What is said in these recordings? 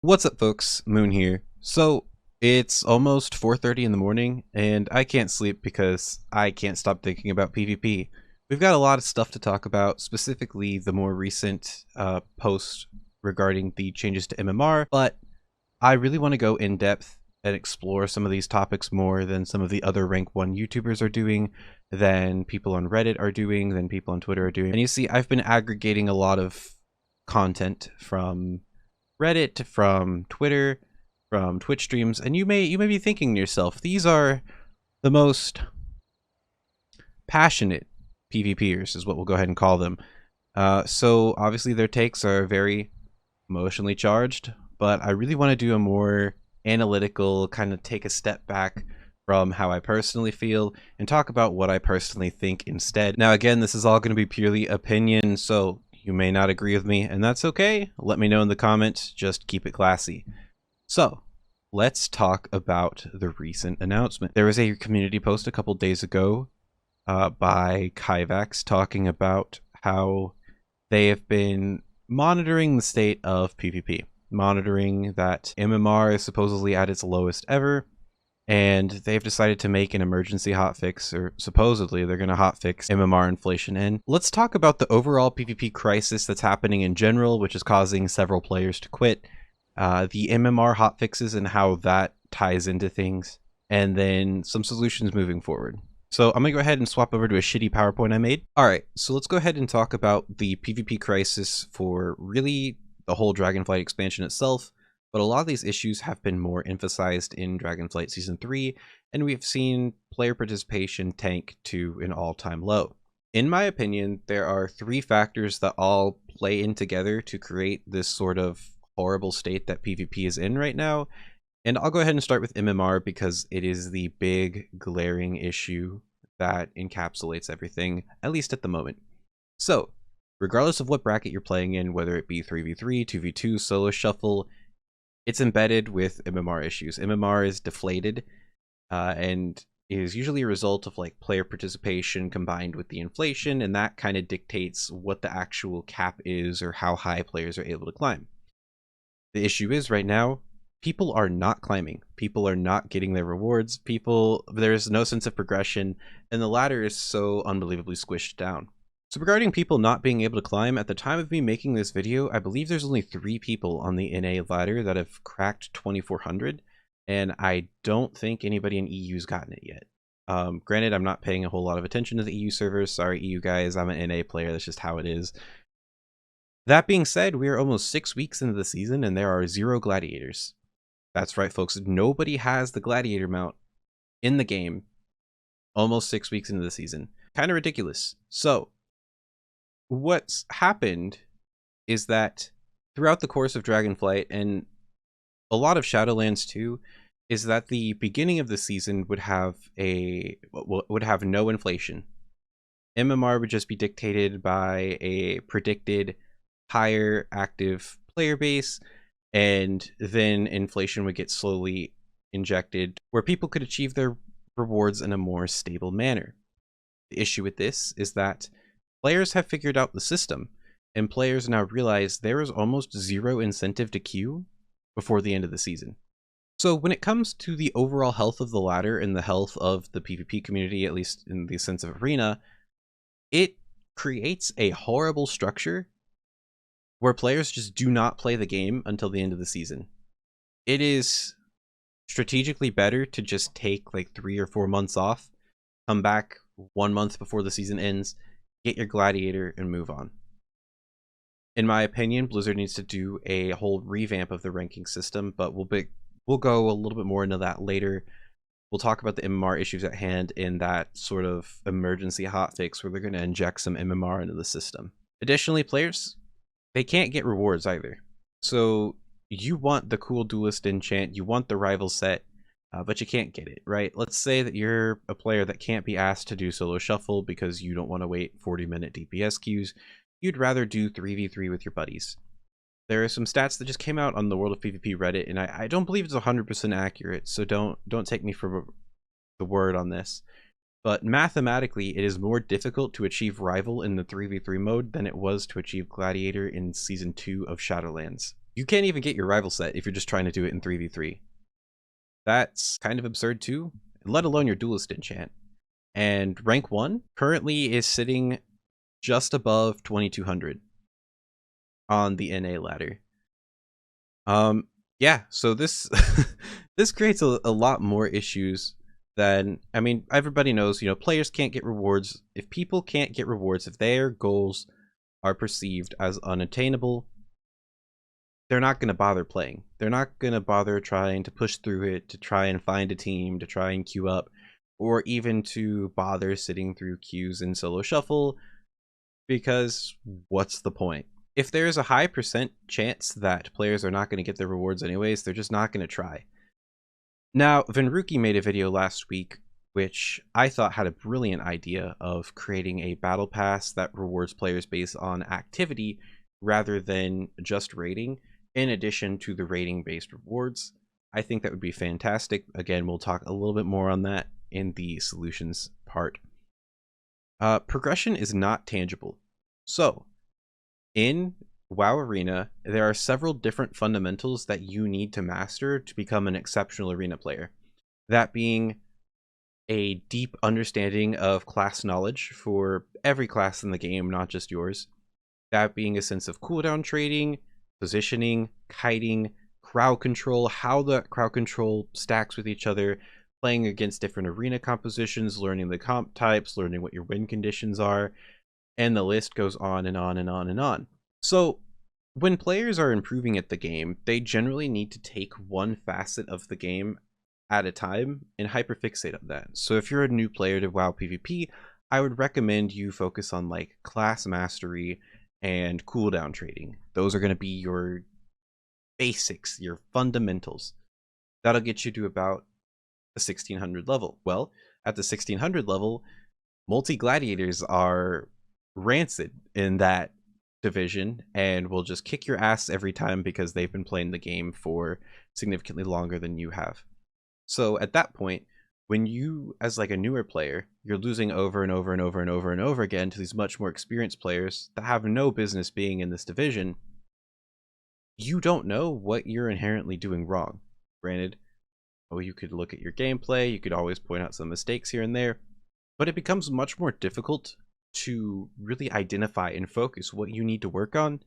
What's up, folks? Moon here. So it's almost 4:30 in the morning and I can't sleep because I can't stop thinking about PvP. We've got a lot of stuff to talk about, specifically the more recent post regarding the changes to MMR, but I really want to go in depth and explore some of these topics more than some of the other rank 1 YouTubers are doing, than people on Reddit are doing, than people on Twitter are doing. And you see, I've been aggregating a lot of content from Reddit, from Twitter, from Twitch streams, and you may be thinking to yourself, these are the most passionate PvPers, is what we'll go ahead and call them. So obviously their takes are very emotionally charged, but I really want to do a more analytical, kind of take a step back from how I personally feel and talk about what I personally think instead. Now again, this is all going to be purely opinion, so you may not agree with me, and that's okay. Let me know in the comments, just keep it classy. So, let's talk about the recent announcement. There was a community post a couple days ago by Kyvax talking about how they have been monitoring the state of PvP, monitoring that MMR is supposedly at its lowest ever, and they've decided to make an emergency hotfix, or supposedly they're going to hotfix MMR inflation. And let's talk about the overall PvP crisis that's happening in general, which is causing several players to quit, the MMR hotfixes and how that ties into things, and then some solutions moving forward. So I'm going to go ahead and swap over to a shitty PowerPoint I made. Alright, so let's go ahead and talk about the PvP crisis for really the whole Dragonflight expansion itself. But a lot of these issues have been more emphasized in Dragonflight Season 3, and we've seen player participation tank to an all-time low. In my opinion, there are three factors that all play in together to create this sort of horrible state that PvP is in right now, and I'll go ahead and start with MMR because it is the big, glaring issue that encapsulates everything, at least at the moment. So, regardless of what bracket you're playing in, whether it be 3v3, 2v2, solo shuffle, it's embedded with MMR issues. MMR is deflated and is usually a result of like player participation combined with the inflation, and that kind of dictates what the actual cap is or how high players are able to climb. The issue is right now, people are not climbing. People are not getting their rewards. There's no sense of progression, and the ladder is so unbelievably squished down. So regarding people not being able to climb, at the time of me making this video, I believe there's only 3 people on the NA ladder that have cracked 2400, and I don't think anybody in EU's gotten it yet. Granted, I'm not paying a whole lot of attention to the EU servers. Sorry, EU guys, I'm an NA player. That's just how it is. That being said, we are almost 6 weeks into the season, and there are 0 gladiators. That's right, folks. Nobody has the gladiator mount in the game almost 6 weeks into the season. Kind of ridiculous. So, what's happened is that throughout the course of Dragonflight, and a lot of Shadowlands too, is that the beginning of the season would have no inflation. MMR would just be dictated by a predicted higher active player base, and then inflation would get slowly injected where people could achieve their rewards in a more stable manner. The issue with this is that players have figured out the system, and players now realize there is almost 0 incentive to queue before the end of the season. So when it comes to the overall health of the ladder and the health of the PvP community, at least in the sense of arena, it creates a horrible structure where players just do not play the game until the end of the season. It is strategically better to just take like 3 or 4 months off, come back 1 month before the season ends, get your gladiator, and move on. In my opinion, Blizzard needs to do a whole revamp of the ranking system, but we'll go a little bit more into that later. We'll talk about the MMR issues at hand in that sort of emergency hotfix where they're going to inject some MMR into the system. Additionally, players, they can't get rewards either. So you want the cool duelist enchant, you want the rival set, but you can't get it, right? Let's say that you're a player that can't be asked to do solo shuffle because you don't want to wait 40-minute DPS queues. You'd rather do 3v3 with your buddies. There are some stats that just came out on the World of PvP Reddit, and I don't believe it's 100% accurate, so don't take me for the word on this. But mathematically, it is more difficult to achieve Rival in the 3v3 mode than it was to achieve Gladiator in Season 2 of Shadowlands. You can't even get your rival set if you're just trying to do it in 3v3. That's kind of absurd too, let alone your duelist enchant. And rank 1 currently is sitting just above 2200 on the NA ladder. Yeah, so this this creates a lot more issues than, I mean, everybody knows, you know, players can't get rewards. If people can't get rewards, if their goals are perceived as unattainable, they're not going to bother playing. They're not going to bother trying to push through it, to try and find a team, to try and queue up, or even to bother sitting through queues in solo shuffle, because what's the point? If there's a high percent chance that players are not going to get their rewards anyways, they're just not going to try. Now, Venruki made a video last week which I thought had a brilliant idea of creating a battle pass that rewards players based on activity rather than just rating, in addition to the rating based rewards. I think that would be fantastic. Again, we'll talk a little bit more on that in the solutions part. Progression is not tangible. So in WoW Arena, there are several different fundamentals that you need to master to become an exceptional arena player. That being a deep understanding of class knowledge for every class in the game, not just yours. That being a sense of cooldown trading, positioning, kiting, crowd control, how the crowd control stacks with each other, playing against different arena compositions, learning the comp types, learning what your win conditions are, and the list goes on and on and on and on. So when players are improving at the game, they generally need to take one facet of the game at a time and hyperfixate on that. So if you're a new player to WoW PvP, I would recommend you focus on like class mastery and cooldown trading. Those are going to be your basics, your fundamentals. That'll get you to about the 1600 level. Well, at the 1600 level, multi-gladiators are rancid in that division and will just kick your ass every time because they've been playing the game for significantly longer than you have. So at that point, when you, as like a newer player, you're losing over and over and over and over and over again to these much more experienced players that have no business being in this division, you don't know what you're inherently doing wrong. Granted, you could look at your gameplay, you could always point out some mistakes here and there, but it becomes much more difficult to really identify and focus what you need to work on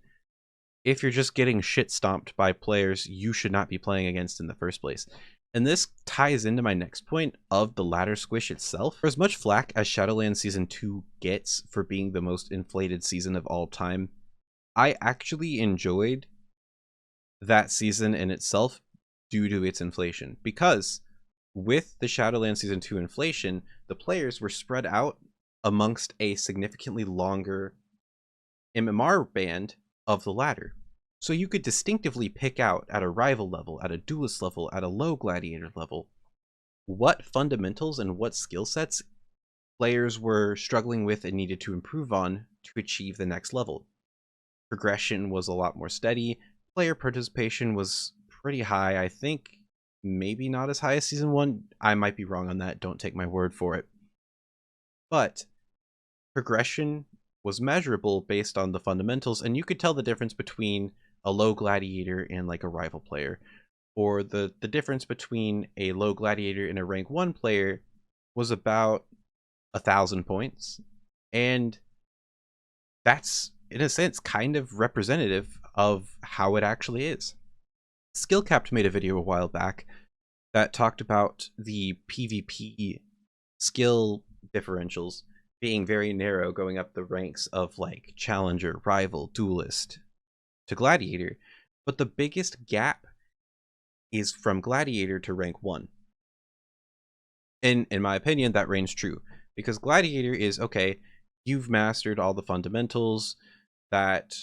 if you're just getting shit stomped by players you should not be playing against in the first place. And this ties into my next point of the ladder squish itself. For as much flack as Shadowlands Season 2 gets for being the most inflated season of all time, I actually enjoyed that season in itself due to its inflation. Because with the Shadowlands Season 2 inflation, the players were spread out amongst a significantly longer MMR band of the ladder. So you could distinctively pick out at a rival level, at a duelist level, at a low gladiator level, what fundamentals and what skill sets players were struggling with and needed to improve on to achieve the next level. Progression was a lot more steady. Player participation was pretty high. I think maybe not as high as Season 1. I might be wrong on that. Don't take my word for it. But progression was measurable based on the fundamentals, and you could tell the difference between a low gladiator and like a rival player, or the difference between a low gladiator and a rank 1 player was about 1,000 points, and that's in a sense kind of representative of how it actually is. Skillcapped made a video a while back that talked about the PvP skill differentials being very narrow, going up the ranks of like challenger, rival, duelist to gladiator, but the biggest gap is from gladiator to rank 1. In my opinion, that reigns true, because gladiator is okay, you've mastered all the fundamentals, that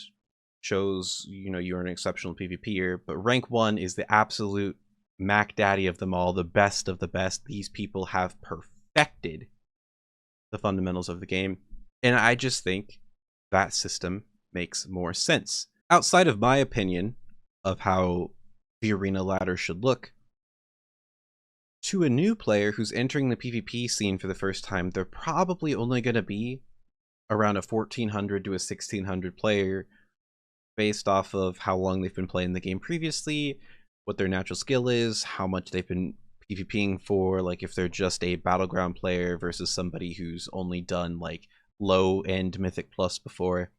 shows you're an exceptional PvPer, but rank 1 is the absolute Mac Daddy of them all, the best of the best. These people have perfected the fundamentals of the game, and I just think that system makes more sense. Outside of my opinion of how the arena ladder should look, to a new player who's entering the PvP scene for the first time, they're probably only going to be around a 1400 to a 1600 player based off of how long they've been playing the game previously, what their natural skill is, how much they've been PvPing for, like if they're just a battleground player versus somebody who's only done like low end Mythic Plus before.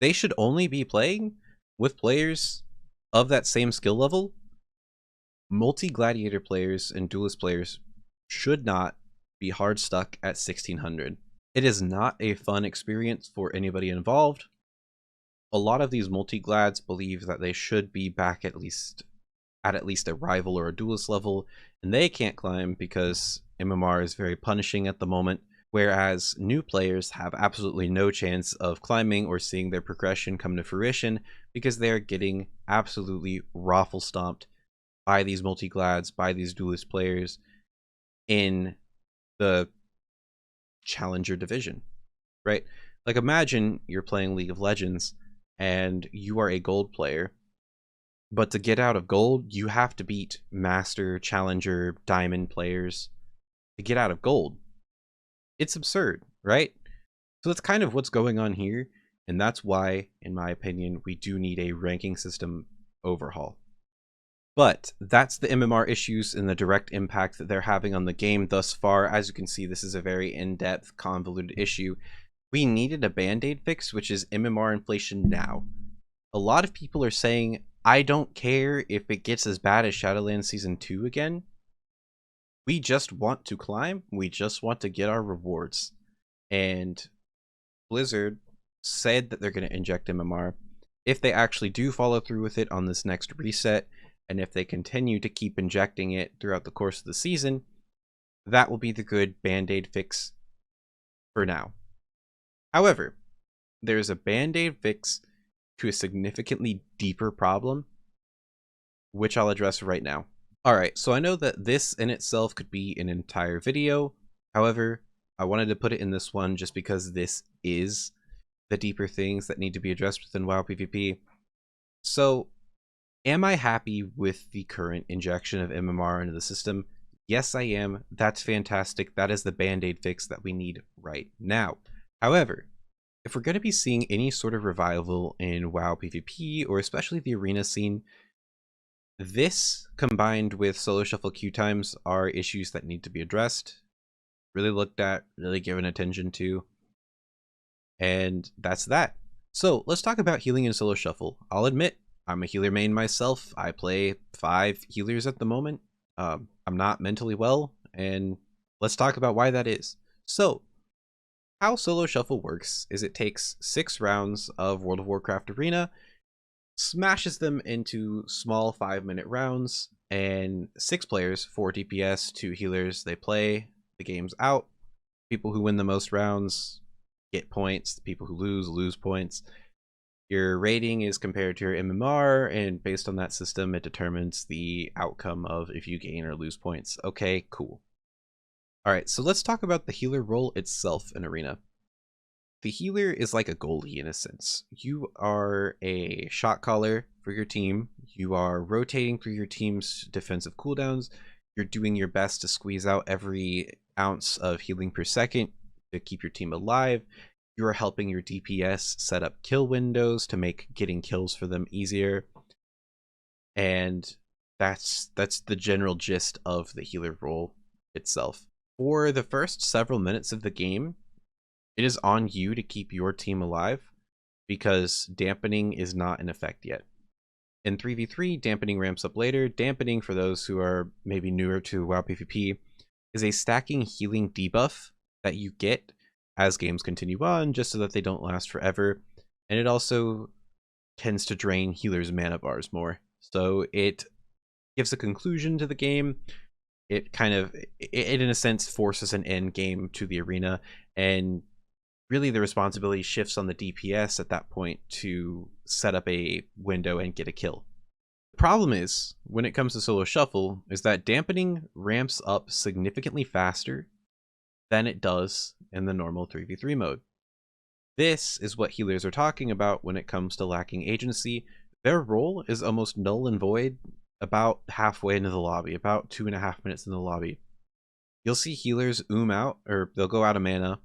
They should only be playing with players of that same skill level. Multi-gladiator players and duelist players should not be hard stuck at 1600. It is not a fun experience for anybody involved. A lot of these multi-glads believe that they should be back at least a rival or a duelist level, and they can't climb because MMR is very punishing at the moment, whereas new players have absolutely no chance of climbing or seeing their progression come to fruition because they are getting absolutely raffle stomped by these multi-glads, by these duelist players in the challenger division, right? Like imagine you're playing League of Legends and you are a gold player, but to get out of gold, you have to beat master, challenger, diamond players to get out of gold. It's absurd, right? So that's kind of what's going on here, and that's why, in my opinion, we do need a ranking system overhaul. But that's the MMR issues and the direct impact that they're having on the game thus far. As you can see, this is a very in-depth, convoluted issue. We needed a band-aid fix, which is MMR inflation now. A lot of people are saying, I don't care if it gets as bad as Shadowlands Season 2 again. We just want to climb. We just want to get our rewards. And Blizzard said that they're going to inject MMR. If they actually do follow through with it on this next reset, and if they continue to keep injecting it throughout the course of the season, that will be the good band-aid fix for now. However, there's a band-aid fix to a significantly deeper problem, which I'll address right now. Alright, so I know that this in itself could be an entire video. However, I wanted to put it in this one just because this is the deeper things that need to be addressed within WoW PvP. So, am I happy with the current injection of MMR into the system? Yes, I am. That's fantastic. That is the band-aid fix that we need right now. However, if we're going to be seeing any sort of revival in WoW PvP, or especially the arena scene, this combined with solo shuffle queue times are issues that need to be addressed, really looked at, really given attention to, and that's that. So let's talk about healing in solo shuffle. I'll admit, I'm a healer main myself. I play 5 healers at the moment. I'm not mentally well, and let's talk about why that is. So, how solo shuffle works is it takes 6 rounds of World of Warcraft Arena, smashes them into small 5-minute rounds, and 6 players, 4 DPS, 2 healers, they play, the game's out. People who win the most rounds get points, the people who lose points. Your rating is compared to your MMR, and based on that system, it determines the outcome of if you gain or lose points. Okay, cool. Alright, so let's talk about the healer role itself in Arena. The healer is like a goalie in a sense. You are a shot caller for your team. You are rotating through your team's defensive cooldowns. You're doing your best to squeeze out every ounce of healing per second to keep your team alive. You are helping your DPS set up kill windows to make getting kills for them easier. And that's the general gist of the healer role itself. For the first several minutes of the game, it is on you to keep your team alive because dampening is not in effect yet. In 3v3, dampening ramps up later. Dampening, for those who are maybe newer to WoW PvP, is a stacking healing debuff that you get as games continue on, just so that they don't last forever. And it also tends to drain healers' mana bars more. So it gives a conclusion to the game. It kind of, it in a sense forces an end game to the arena, and really the responsibility shifts on the DPS at that point to set up a window and get a kill. The problem is, when it comes to solo shuffle, is that dampening ramps up significantly faster than it does in the normal 3v3 mode. This is what healers are talking about when it comes to lacking agency. Their role is almost null and void about halfway into the lobby, about 2.5 minutes in the lobby. You'll see healers out, or they'll go out of mana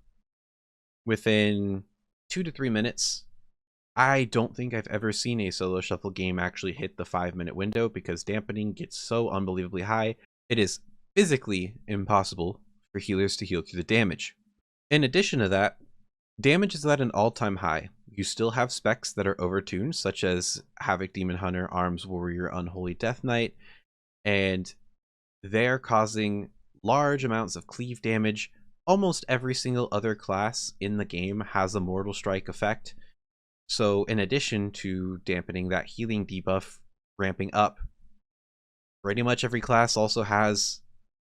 within 2 to 3 minutes, I don't think I've ever seen a solo shuffle game actually hit the 5-minute window because dampening gets so unbelievably high, it is physically impossible for healers to heal through the damage. In addition to that, damage is at an all-time high. You still have specs that are overtuned, such as Havoc Demon Hunter, Arms Warrior, Unholy Death Knight, and they're causing large amounts of cleave damage. Almost every single other class in the game has a Mortal Strike effect. So in addition to dampening that healing debuff ramping up, pretty much every class also has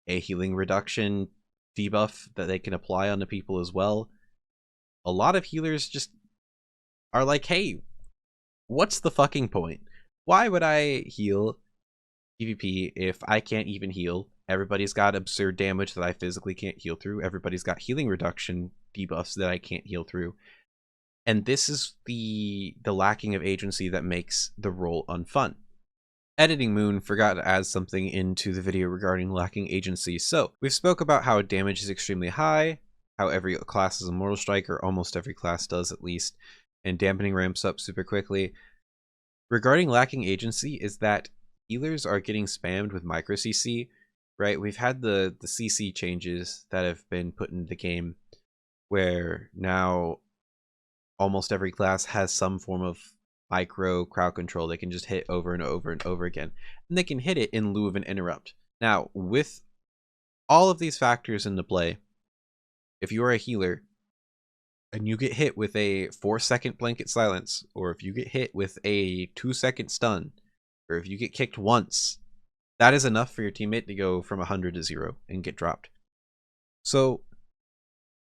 a healing reduction debuff that they can apply onto people as well. A lot of healers just are like, hey, what's the fucking point? Why would I heal PvP if I can't even heal? Everybody's got absurd damage that I physically can't heal through. Everybody's got healing reduction debuffs that I can't heal through. And this is the lacking of agency that makes the role unfun. Editing Moon forgot to add something into the video regarding lacking agency. So we've spoke about how damage is extremely high, how every class is a Mortal Strike, or almost every class does at least, and dampening ramps up super quickly. Regarding lacking agency is that healers are getting spammed with micro CC, right? We've had the CC changes that have been put into the game where now almost every class has some form of micro crowd control they can just hit over and over and over again, and they can hit it in lieu of an interrupt. Now, with all of these factors into play, if you are a healer and you get hit with a 4-second blanket silence, or if you get hit with a 2-second stun, or if you get kicked once, that is enough for your teammate to go from 100 to 0 and get dropped. So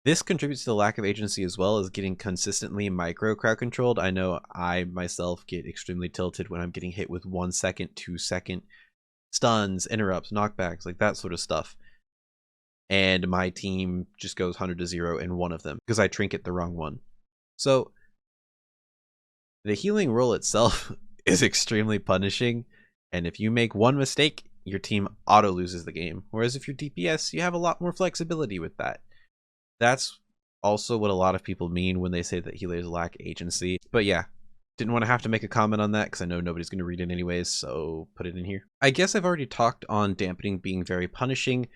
this contributes to the lack of agency as well as getting consistently micro crowd controlled. I know I myself get extremely tilted when I'm getting hit with 1-second, 2-second stuns, interrupts, knockbacks, like that sort of stuff. And my team just goes 100 to 0 in one of them because I trinket the wrong one. So the healing role itself is extremely punishing. And if you make one mistake, your team auto loses the game. Whereas if you're DPS, you have a lot more flexibility with that. That's also what a lot of people mean when they say that healers lack agency. But yeah, didn't want to have to make a comment on that because I know nobody's going to read it anyways, so put it in here. I guess I've already talked on dampening being very punishing.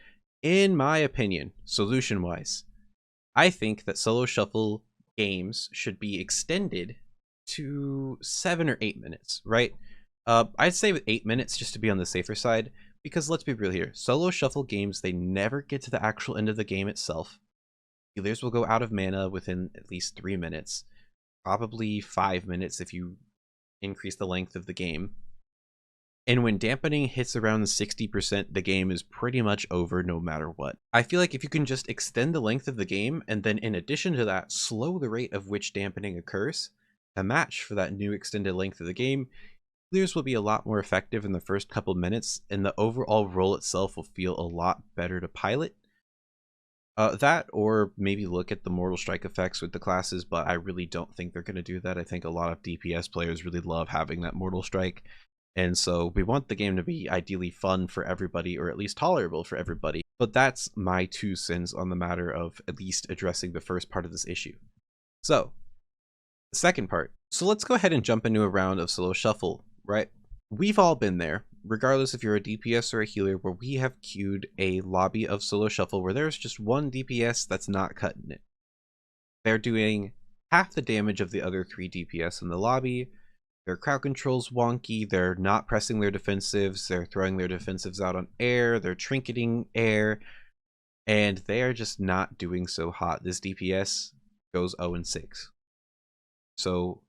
In my opinion, solution-wise, I think that solo shuffle games should be extended to 7 or 8 minutes, right? I'd say with 8 minutes just to be on the safer side, because let's be real here, solo shuffle games, they never get to the actual end of the game itself. Healers will go out of mana within at least 3 minutes, probably 5 minutes if you increase the length of the game. And when dampening hits around 60%, the game is pretty much over no matter what. I feel like if you can just extend the length of the game, and then in addition to that, slow the rate of which dampening occurs, a match for that new extended length of the game, healers will be a lot more effective in the first couple minutes, and the overall role itself will feel a lot better to pilot. That, or maybe look at the Mortal Strike effects with the classes, but I really don't think they're going to do that. I think a lot of DPS players really love having that Mortal Strike, and so we want the game to be ideally fun for everybody, or at least tolerable for everybody. But that's my 2 cents on the matter of at least addressing the first part of this issue. So, the second part. So let's go ahead and jump into a round of solo shuffle, right? We've all been there, regardless if you're a DPS or a healer, where we have queued a lobby of solo shuffle where there's just one DPS that's not cutting it. They're doing half the damage of the other 3 DPS in the lobby. Their crowd control's wonky. They're not pressing their defensives. They're throwing their defensives out on air. They're trinketing air. And they are just not doing so hot. This DPS goes 0-6. So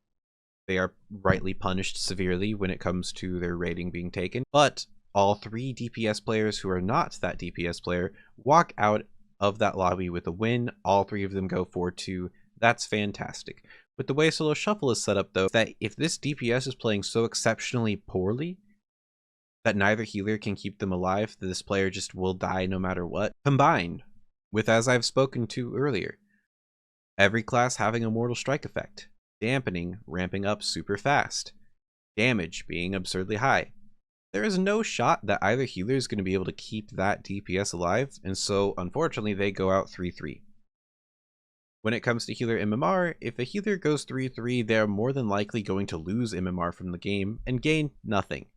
they are rightly punished severely when it comes to their rating being taken. But all 3 DPS players who are not that DPS player walk out of that lobby with a win. All 3 of them go 4-2. That's fantastic. With the way solo shuffle is set up, though, that if this DPS is playing so exceptionally poorly that neither healer can keep them alive, this player just will die no matter what, combined with, as I've spoken to earlier, every class having a Mortal Strike effect, dampening ramping up super fast, damage being absurdly high, there is no shot that either healer is going to be able to keep that DPS alive, and so unfortunately they go out 3-3. When it comes to healer MMR, if a healer goes 3-3, they're more than likely going to lose MMR from the game and gain nothing.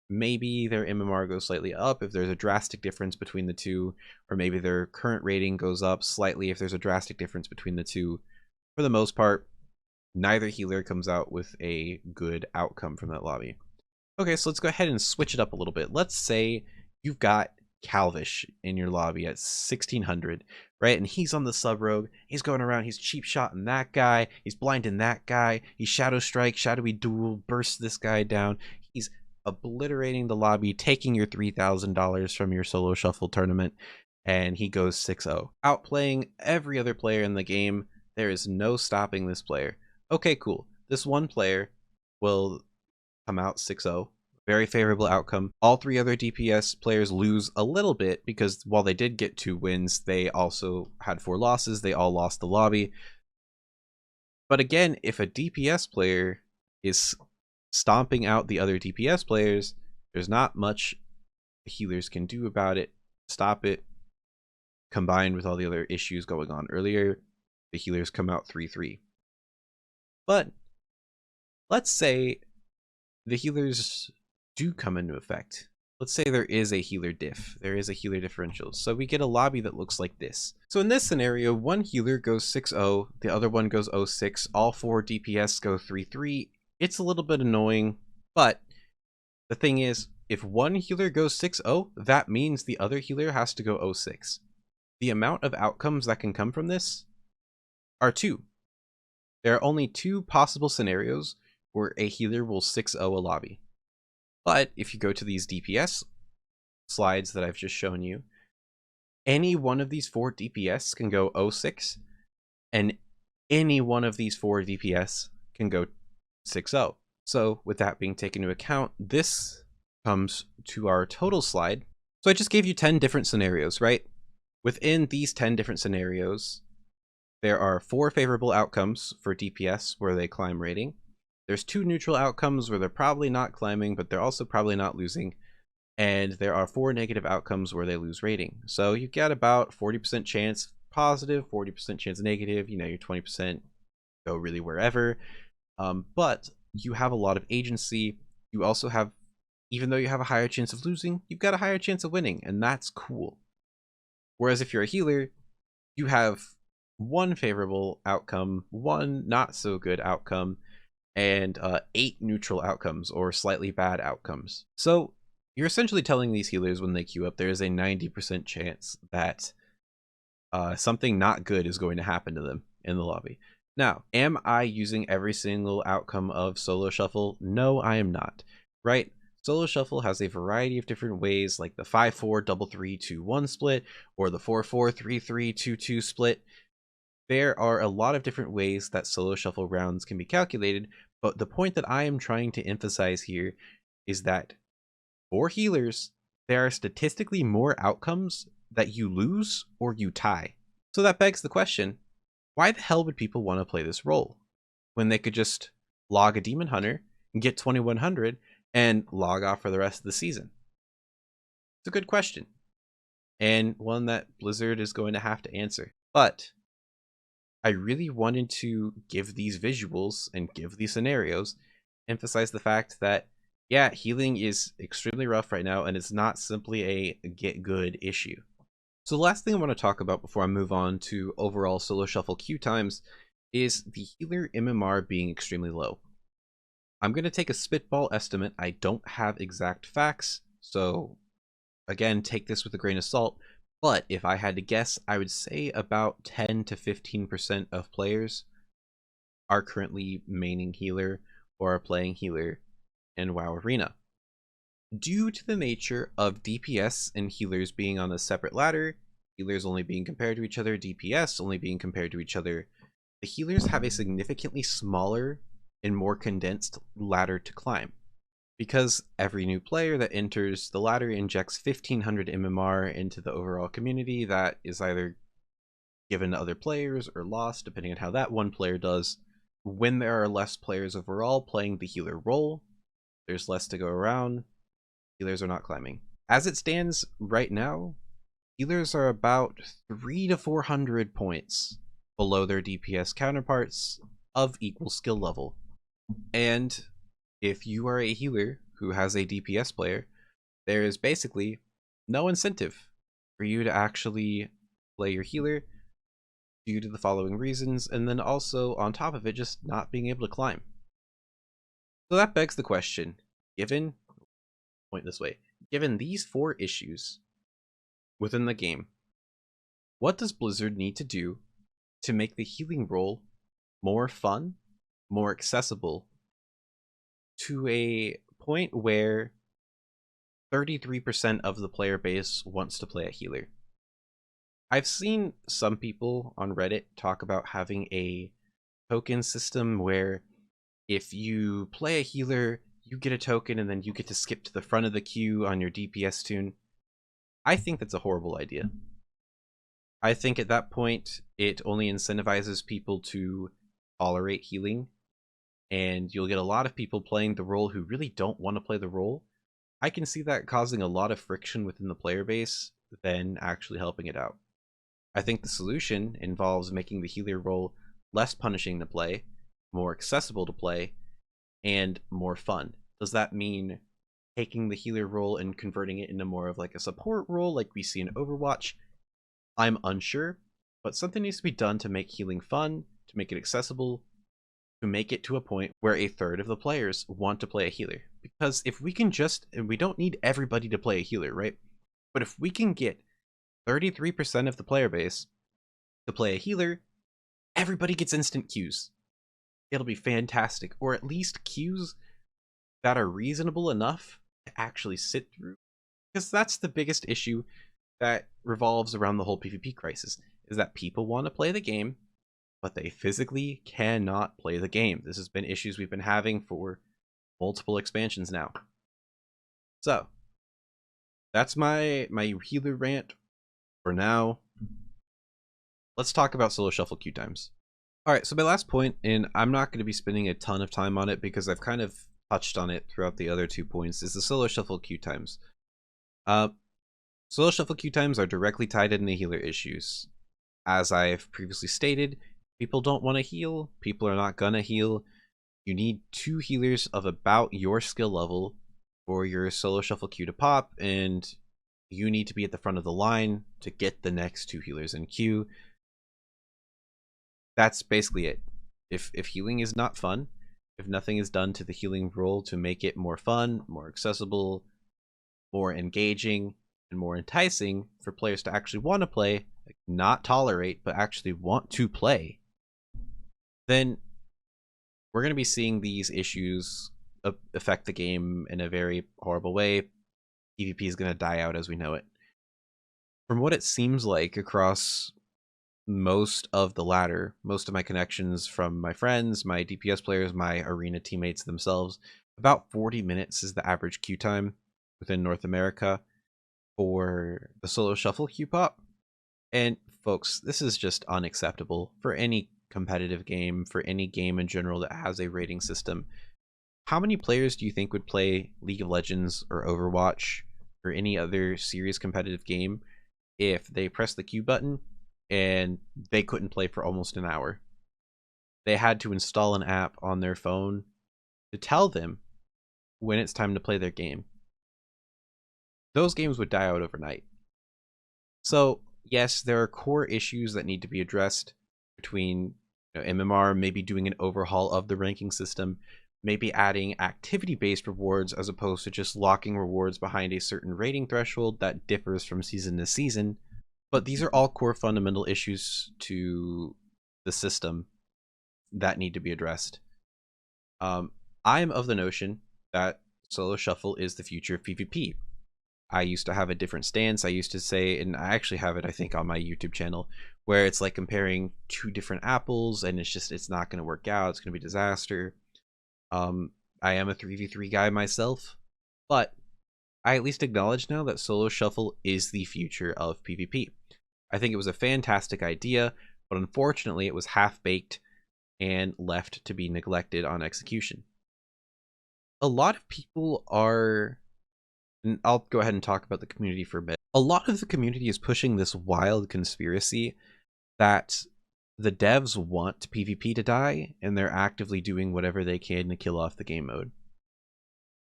Maybe their MMR goes slightly up if there's a drastic difference between the two, or maybe their current rating goes up slightly if there's a drastic difference between the two. For the most part, neither healer comes out with a good outcome from that lobby. Okay, so let's go ahead and switch it up a little bit. Let's say you've got Calvish in your lobby at 1600, right? And he's on the sub rogue. He's going around. He's cheap shotting that guy. He's blinding that guy. He's shadow strike, shadowy duel, bursts this guy down. He's obliterating the lobby, taking your $3,000 from your solo shuffle tournament, and he goes 6-0, outplaying every other player in the game. There is no stopping this player. Okay, cool. This one player will come out 6-0. Very favorable outcome. All three other DPS players lose a little bit because while they did get 2 wins, they also had 4 losses. They all lost the lobby. But again, if a DPS player is stomping out the other DPS players, there's not much the healers can do about it. Stop it. Combined with all the other issues going on earlier, the healers come out 3-3. But let's say the healers do come into effect. Let's say there is a healer diff. There is a healer differential. So we get a lobby that looks like this. So in this scenario, one healer goes 6-0, the other one goes 0-6, all 4 DPS go 3-3. It's a little bit annoying, but the thing is, if one healer goes 6-0, that means the other healer has to go 0-6. The amount of outcomes that can come from this are 2. There are only 2 possible scenarios where a healer will 6-0 a lobby. But if you go to these DPS slides that I've just shown you, any one of these 4 DPS can go 0-6, and any one of these 4 DPS can go 6-0. So with that being taken into account, this comes to our total slide. So I just gave you 10 different scenarios, right? Within these 10 different scenarios, there are 4 favorable outcomes for DPS where they climb rating. There's 2 neutral outcomes where they're probably not climbing, but they're also probably not losing. And there are 4 negative outcomes where they lose rating. So you get about 40% chance positive, 40% chance negative, you know, your 20% go really wherever. But you have a lot of agency. You also have, even though you have a higher chance of losing, you've got a higher chance of winning, and that's cool. Whereas if you're a healer, you have 1 favorable outcome, 1 not so good outcome, and 8 neutral outcomes or slightly bad outcomes. So you're essentially telling these healers when they queue up, there is a 90% chance that something not good is going to happen to them in the lobby. Now, am I using every single outcome of Solo Shuffle? No, I am not, right? Solo Shuffle has a variety of different ways, like the 5-4 3-3-2-1 split, or the 4-4 3-3-2-2 split. There are a lot of different ways that Solo Shuffle rounds can be calculated, but the point that I am trying to emphasize here is that for healers, there are statistically more outcomes that you lose or you tie. So that begs the question, why the hell would people want to play this role when they could just log a Demon Hunter and get 2100 and log off for the rest of the season? It's a good question, and one that Blizzard is going to have to answer. But I really wanted to give these visuals and give these scenarios, emphasize the fact that, yeah, healing is extremely rough right now, and it's not simply a get good issue. So the last thing I want to talk about before I move on to overall Solo Shuffle queue times is the healer MMR being extremely low. I'm going to take a spitball estimate. I don't have exact facts, so again, take this with a grain of salt. But if I had to guess, I would say about 10 to 15% of players are currently maining healer or are playing healer in WoW Arena. Due to the nature of DPS and healers being on a separate ladder, healers only being compared to each other, DPS only being compared to each other, the healers have a significantly smaller and more condensed ladder to climb. Because every new player that enters the ladder injects 1500 MMR into the overall community that is either given to other players or lost, depending on how that one player does. When there are less players overall playing the healer role, there's less to go around, healers are not climbing. As it stands right now, healers are about 300 to 400 points below their DPS counterparts of equal skill level. And if you are a healer who has a DPS player, there is basically no incentive for you to actually play your healer due to the following reasons, and then also on top of it, just not being able to climb. So that begs the question, given these 4 issues within the game, what does Blizzard need to do to make the healing role more fun, more accessible, to a point where 33% of the player base wants to play a healer? I've seen some people on Reddit talk about having a token system where if you play a healer, you get a token and then you get to skip to the front of the queue on your DPS tune. I think that's a horrible idea. I think at that point, it only incentivizes people to tolerate healing, and you'll get a lot of people playing the role who really don't want to play the role. I can see that causing a lot of friction within the player base than actually helping it out. I think the solution involves making the healer role less punishing to play, more accessible to play, and more fun. Does that mean taking the healer role and converting it into more of like a support role like we see in Overwatch? I'm unsure, but something needs to be done to make healing fun, to make it accessible, to make it to a point where a third of the players want to play a healer. Because if we can and we don't need everybody to play a healer, right? But if we can get 33% of the player base to play a healer, everybody gets instant queues. It'll be fantastic, or at least queues that are reasonable enough to actually sit through. Because that's the biggest issue that revolves around the whole PvP crisis, is that people want to play the game, but they physically cannot play the game. This has been issues we've been having for multiple expansions now. So, that's my healer rant for now. Let's talk about solo shuffle queue times. Alright, so my last point, and I'm not going to be spending a ton of time on it because I've kind of touched on it throughout the other 2 points, is the solo shuffle queue times. Solo shuffle queue times are directly tied into healer issues. As I've previously stated, people don't want to heal, people are not gonna heal. You need 2 healers of about your skill level for your solo shuffle queue to pop, and you need to be at the front of the line to get the next 2 healers in queue. That's basically it. If healing is not fun, if nothing is done to the healing role to make it more fun, more accessible, more engaging, and more enticing for players to actually want to play, like not tolerate, but actually want to play, then we're going to be seeing these issues affect the game in a very horrible way. PvP is going to die out as we know it. From what it seems like across most of the ladder, most of my connections from my friends, my DPS players, my arena teammates themselves, about 40 minutes is the average queue time within North America for the solo shuffle queue pop. And folks, this is just unacceptable for any competitive game, for any game in general that has a rating system. How many players do you think would play League of Legends or Overwatch or any other serious competitive game if they pressed the queue button and they couldn't play for almost an hour? They had to install an app on their phone to tell them when it's time to play their game. Those games would die out overnight. So yes, there are core issues that need to be addressed between MMR, maybe doing an overhaul of the ranking system, maybe adding activity-based rewards as opposed to just locking rewards behind a certain rating threshold that differs from season to season. But these are all core fundamental issues to the system that need to be addressed. I'm of the notion that solo shuffle is the future of PvP. I used to have a different stance. I used to say, and I actually have it, I think, on my YouTube channel, where it's like comparing 2 different apples, and it's not going to work out. It's going to be a disaster. I am a 3v3 guy myself, but I at least acknowledge now that solo shuffle is the future of PvP. I think it was a fantastic idea, but unfortunately it was half-baked and left to be neglected on execution. A lot of people are, and I'll go ahead and talk about the community for a bit. A lot of the community is pushing this wild conspiracy that The devs want PvP to die, and they're actively doing whatever they can to kill off the game mode.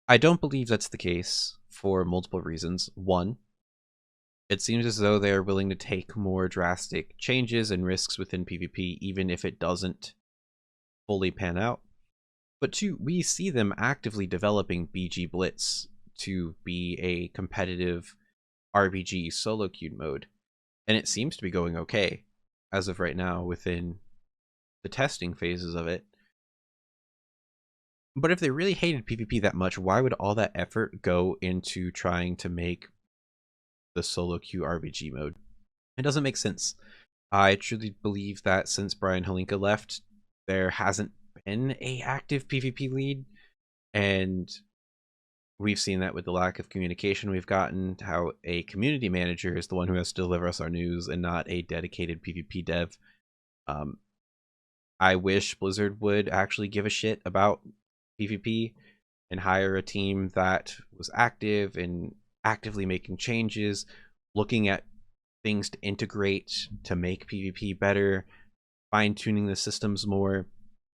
I don't believe that's the case for multiple reasons. One, it seems as though they're willing to take more drastic changes and risks within PvP, even if it doesn't fully pan out. But two, we see them actively developing BG Blitz to be a competitive RPG solo queue mode, and it seems to be going okay as of right now within the testing phases of it. But if they really hated PvP that much, why would all that effort go into trying to make the solo queue RPG mode? It doesn't make sense. I truly believe that since Brian Holinka left, there hasn't been a active PvP lead, and we've seen that with the lack of communication we've gotten, how a community manager is the one who has to deliver us our news and not a dedicated PvP dev. I wish Blizzard would actually give a shit about PvP and hire a team that was active and actively making changes, looking at things to integrate to make PvP better, fine-tuning the systems more,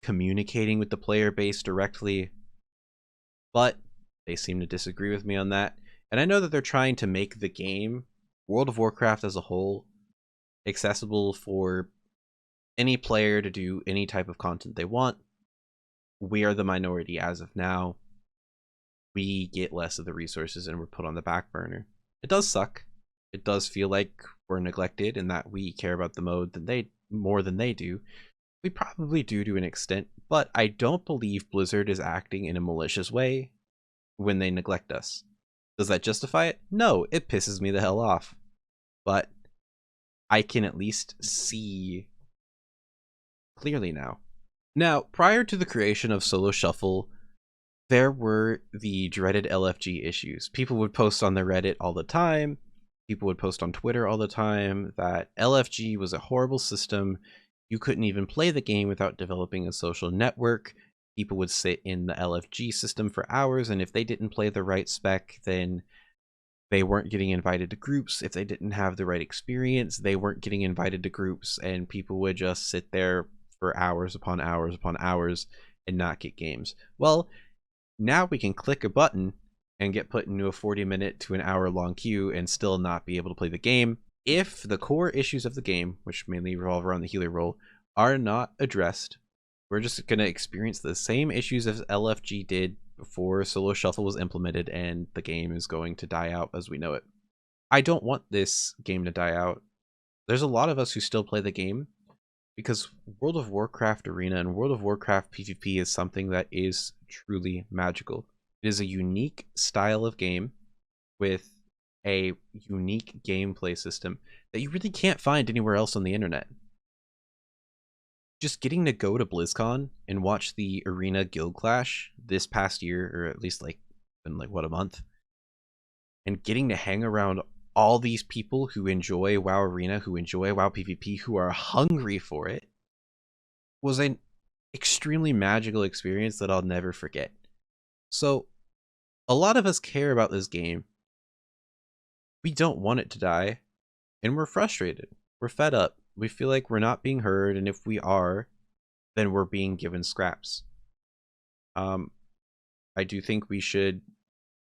communicating with the player base directly. But they seem to disagree with me on that. And I know that they're trying to make the game, World of Warcraft as a whole, accessible for any player to do any type of content they want. We are the minority as of now. We get less of the resources and we're put on the back burner. It does suck. It does feel like we're neglected and that we care about the mode more than they do. We probably do to an extent, but I don't believe Blizzard is acting in a malicious way when they neglect us. Does that justify it? No, it pisses me the hell off. But I can at least see clearly now. Now, prior to the creation of Solo Shuffle, there were the dreaded LFG issues. People would post on the Reddit all the time. People would post on Twitter all the time that LFG was a horrible system. You couldn't even play the game without developing a social network. People would sit in the LFG system for hours, and if they didn't play the right spec, then they weren't getting invited to groups. If they didn't have the right experience, they weren't getting invited to groups, and people would just sit there for hours upon hours upon hours and not get games. Well, now we can click a button and get put into a 40-minute to an hour-long queue and still not be able to play the game. If the core issues of the game, which mainly revolve around the healer role, are not addressed, we're just going to experience the same issues as LFG did before Solo Shuffle was implemented, and the game is going to die out as we know it. I don't want this game to die out. There's a lot of us who still play the game because World of Warcraft Arena and World of Warcraft PvP is something that is truly magical. It is a unique style of game with a unique gameplay system that you really can't find anywhere else on the internet. Just getting to go to BlizzCon and watch the Arena Guild Clash this past year, or at least in a month, and getting to hang around all these people who enjoy WoW Arena, who enjoy WoW PvP, who are hungry for it, was an extremely magical experience that I'll never forget. So, a lot of us care about this game. We don't want it to die, and we're frustrated. We're fed up. We feel like we're not being heard, and if we are, then we're being given scraps. I do think we should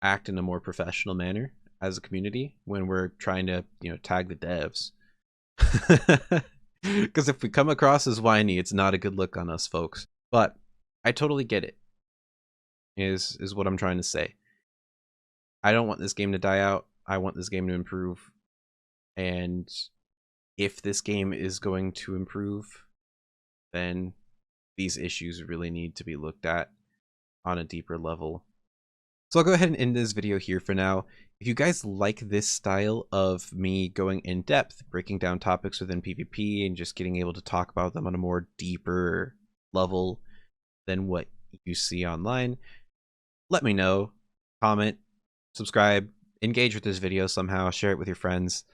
act in a more professional manner as a community when we're trying to, tag the devs. Because if we come across as whiny, it's not a good look on us, folks. But I totally get it, is what I'm trying to say. I don't want this game to die out. I want this game to improve. And if this game is going to improve, then these issues really need to be looked at on a deeper level. So I'll go ahead and end this video here for now. If you guys like this style of me going in depth, breaking down topics within PvP and just getting able to talk about them on a more deeper level than what you see online, let me know. Comment, subscribe, engage with this video somehow, share it with your friends.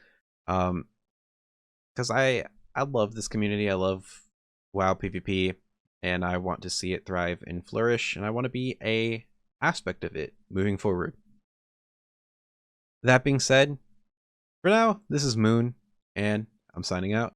Because I love this community. I love WoW PvP, and I want to see it thrive and flourish, and I want to be a aspect of it moving forward. That being said, for now, this is Moon, and I'm signing out.